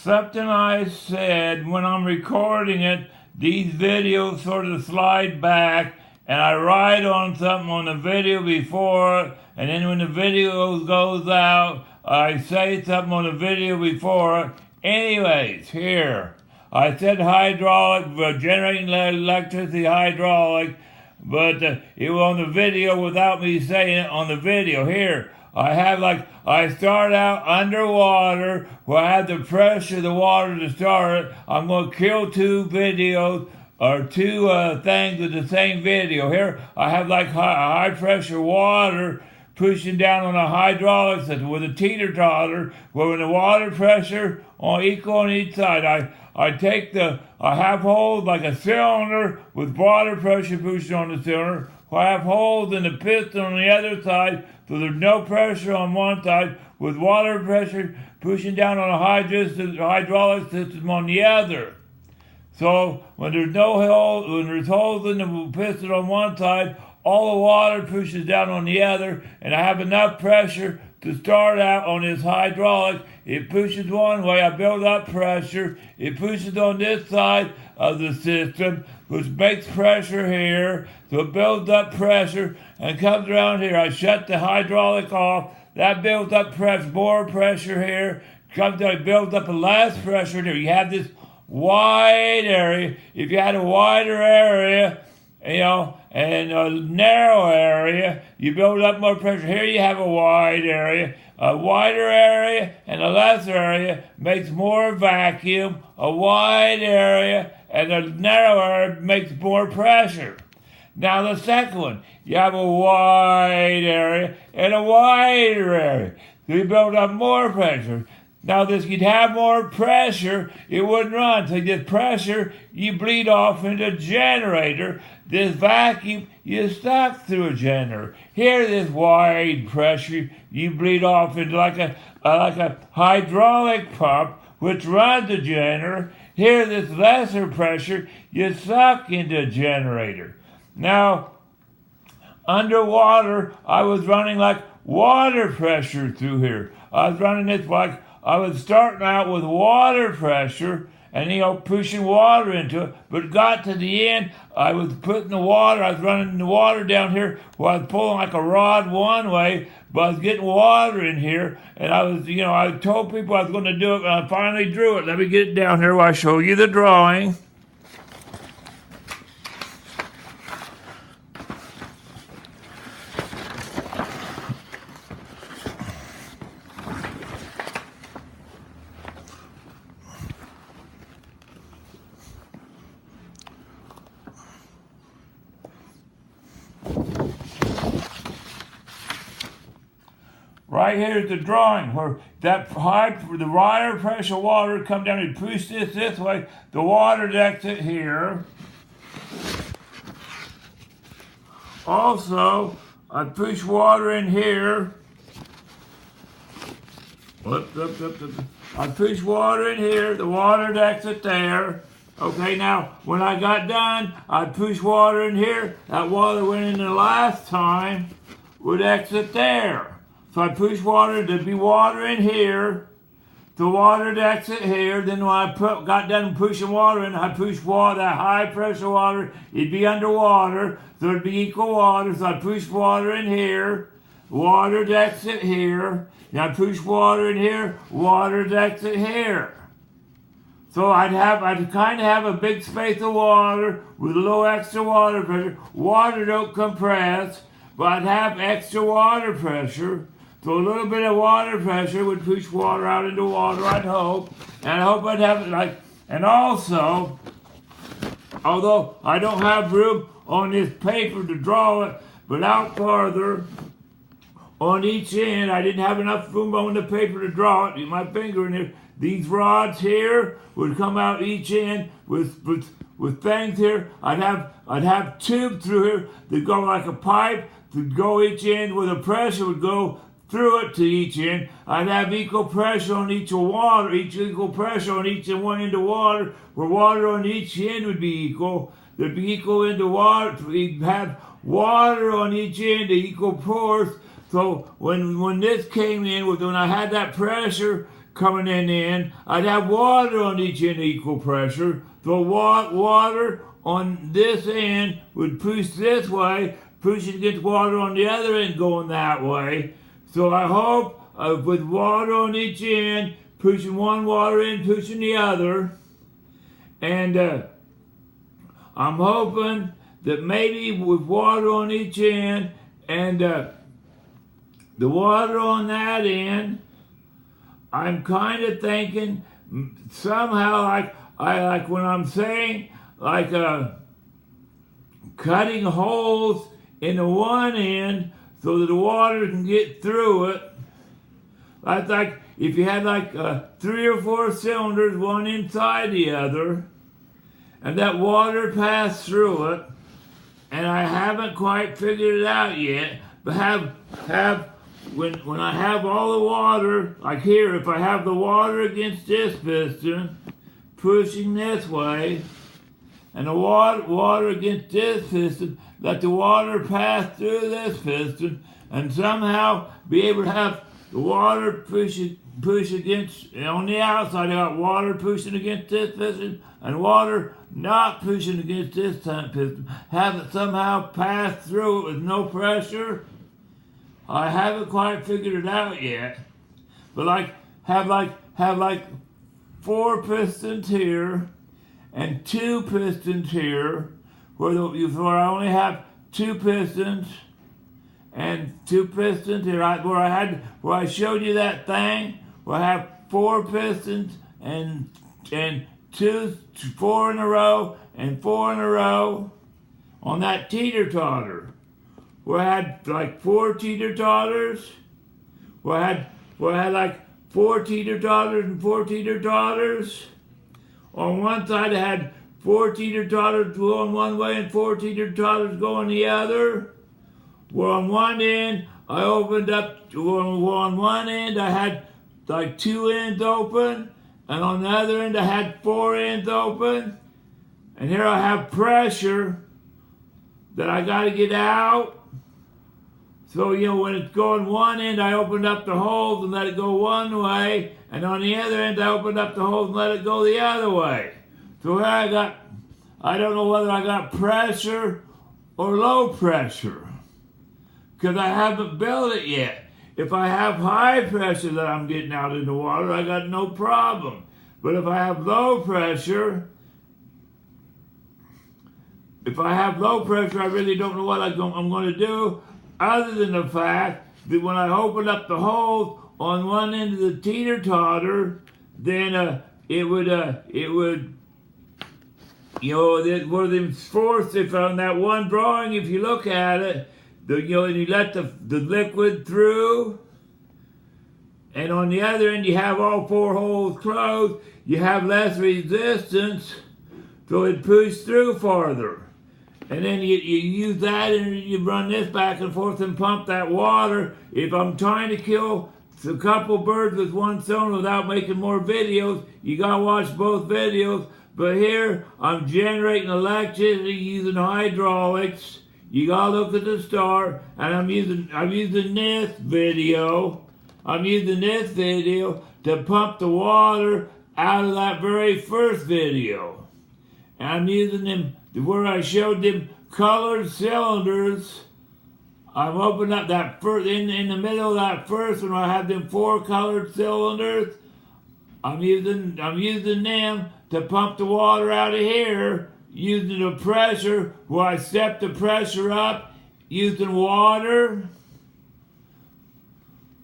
something I said when I'm recording it, these videos sort of slide back, and I write on something on the video before, and then when the video goes out, I say something on the video before. Anyways, here, I said hydraulic, generating electricity hydraulic, but it was on the video without me saying it on the video. Here, I start out underwater where I have the pressure of the water to start it. I'm going to kill two videos or two things with the same video. Here, I have like high pressure water pushing down on a hydraulic system with a teeter-totter, where when the water pressure equal on each side, I have holes like a cylinder with water pressure pushing on the cylinder. I have holes in the piston on the other side, so there's no pressure on one side, with water pressure pushing down on a hydraulic system on the other. So when there's holes in the piston on one side, all the water pushes down on the other, and I have enough pressure to start out on this hydraulic. It pushes one way, I build up pressure. It pushes on this side of the system, which makes pressure here. So it builds up pressure and comes around here. I shut the hydraulic off. That builds up pressure, more pressure here. Comes down, it builds up less pressure here. You have this wide area. If you had a wider area, and a narrow area, you build up more pressure. Here you have a wide area. A wider area and a lesser area makes more vacuum. A wide area and a narrow area makes more pressure. Now the second one, you have a wide area and a wider area. So you build up more pressure. Now this, you'd have more pressure, it wouldn't run. So this pressure, you bleed off into a generator. This vacuum, you suck through a generator. Here, this wide pressure, you bleed off into like a hydraulic pump, which runs the generator. Here, this lesser pressure, you suck into a generator. Now, underwater, I was running like water pressure through here. I was running this like, I was starting out with water pressure and, pushing water into it, but got to the end, I was running the water down here where I was pulling like a rod one way, but I was getting water in here, and I told people I was going to do it, and I finally drew it. Let me get it down here while I show you the drawing. Right here's the drawing where the wider pressure water come down and push this way. The water exit here. Also, I push water in here. I push water in here. The water exit there. Okay, now when I got done, I push water in here. That water went in the last time would exit there. So I push water, there'd be water in here, the water to exit here. Then when I got done pushing water in, I pushed water, that high pressure water, it'd be underwater, so it'd be equal water. So I push water in here, water to exit here. Now I push water in here, water to exit here. So I'd kind of have a big space of water with a little extra water pressure. Water don't compress, but I'd have extra water pressure. So a little bit of water pressure would push water out into water, I'd hope. And I hope I'd have it and also, although I don't have room on this paper to draw it, but out farther on each end, I didn't have enough room on the paper to draw it. Get my finger in there. These rods here would come out each end with things here. I'd have tubes through here that go like a pipe to go each end where the pressure would go through it to each end. I'd have equal pressure on equal pressure on each and one end of water, where water on each end would be equal. There'd be equal into water. We'd have water on each end to equal force. So when this came in, when I had that pressure coming in, I'd have water on each end equal pressure. The water on this end would push this way, pushing against water on the other end going that way. So I hope with water on each end, pushing one water end, pushing the other. And I'm hoping that maybe with water on each end and the water on that end, I'm kind of thinking somehow like when I'm saying like cutting holes in the one end so that the water can get through it. That's like if you had like 3 or 4 cylinders, one inside the other, and that water passed through it, and I haven't quite figured it out yet, but when I have all the water, like here, if I have the water against this piston, pushing this way, and the water against this piston, let the water pass through this piston, and somehow be able to have the water push against, on the outside, I got water pushing against this piston, and water not pushing against this piston. Have it somehow pass through it with no pressure. I haven't quite figured it out yet. But have 4 pistons here and 2 pistons here, where I only have 2 pistons and 2 pistons here. Where I showed you that thing, where I have 4 pistons and 4 in a row and 4 in a row on that teeter-totter. Where I had like 4 teeter-totters, where I had like 4 teeter-totters and 4 teeter-totters. On one side I had 4 teeter-totters going one way and 4 teeter-totters going the other. Where on one end I opened up, on one end I had like 2 ends open, and on the other end I had 4 ends open. And here I have pressure that I got to get out. So, when it's going one end, I opened up the holes and let it go one way. And on the other end, I opened up the holes and let it go the other way. So here I don't know whether I got pressure or low pressure, because I haven't built it yet. If I have high pressure that I'm getting out in the water, I got no problem. But if I have low pressure, I really don't know what I'm going to do, other than the fact that when I open up the holes on one end of the teeter-totter, then it would where them forced, if on that one drawing, if you look at it, and you let the liquid through, and on the other end you have all 4 holes closed, you have less resistance, so it pushes through farther. And then you use that and you run this back and forth and pump that water. If I'm trying to kill a couple birds with one stone without making more videos, you gotta watch both videos. But here, I'm generating electricity using hydraulics. You gotta look at the start, and I'm using this video. I'm using this video to pump the water out of that very first video. And I'm using them where I showed them colored cylinders. I'm opening up that first, in the middle of that first one, I have them 4 colored cylinders. I'm using them to pump the water out of here, using the pressure, where I step the pressure up, using water.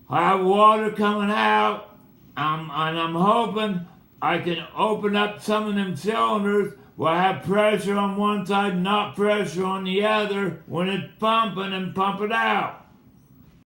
I have water coming out, and I'm hoping I can open up some of them cylinders where I have pressure on one side, not pressure on the other, when it's pumping, and pump it out.